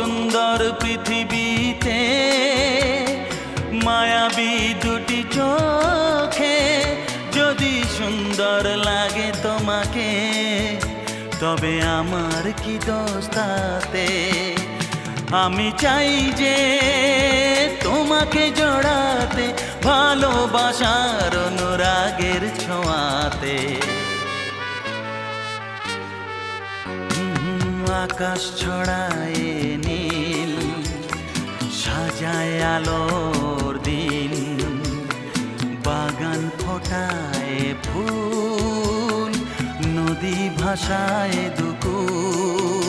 সুন্দর পৃথিবীতে মায়াবী দুটি চোখে যদি সুন্দর লাগে তোমাকে, তবে আমার কি দোষ তাতে? আমি চাই যে তোমাকে জড়াতে, ভালোবাসার অনুরাগের ছোঁয়াতে। আকাশ ছড়ায় নীল, সাজায় আলোর দিন, বাগান ফোটায় ফুল, নদী ভাসায় দুকুল।